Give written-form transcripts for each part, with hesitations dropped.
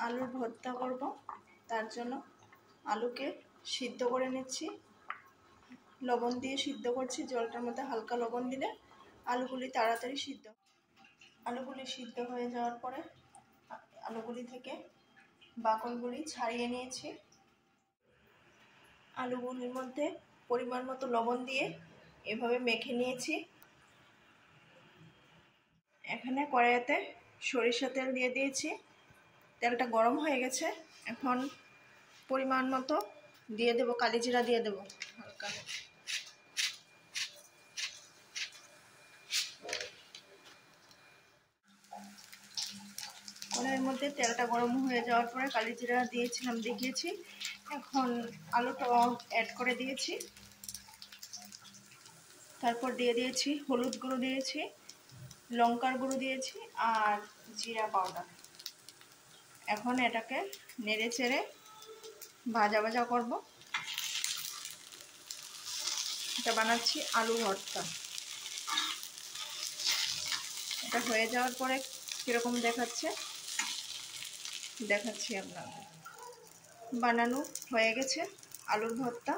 আলুর ভর্তা করব, তার জন্য আলুকে সিদ্ধ করে নিচ্ছি। লবণ দিয়ে সিদ্ধ করছি, জলটার মধ্যে হালকা লবণ দিলে আলুগুলি তাড়াতাড়ি সিদ্ধ। আলুগুলি সিদ্ধ হয়ে যাওয়ার পরে আলুগুলি থেকে বাকলগুলি ছাড়িয়ে নিয়েছি। আলুগুলির মধ্যে পরিমাণ মতো লবণ দিয়ে এভাবে মেখে নিয়েছি। এখানে কড়াইতে সরিষা তেল দিয়ে দিয়েছি। তেলটা গরম হয়ে গেছে। এখন পরিমাণ মতো দিয়ে দেব কালিজিরা, দিয়ে দেব হালকা। কড়াইয়ের মধ্যে তেলটা গরম হয়ে যাওয়ার পরে কালিজিরা দিয়েছিলাম, দেখিয়েছি। এখন আলুটা অ্যাড করে দিয়েছি। তারপর দিয়ে দিয়েছি হলুদ গুঁড়ো, দিয়েছি লঙ্কার গুঁড়ো, দিয়েছি আর জিরা পাউডার। এখন এটাকে নেড়ে চেড়ে ভাজা ভাজা করব। এটা বানাচ্ছি আলু ভর্তা। এটা হয়ে যাওয়ার পরে কীরকম দেখাচ্ছি আপনাদের। বানানো হয়ে গেছে আলুর ভর্তা।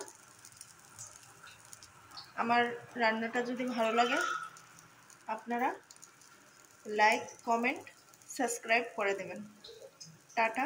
আমার রান্নাটা যদি ভালো লাগে আপনারা লাইক, কমেন্ট, সাবস্ক্রাইব করে দেবেন। টাটা।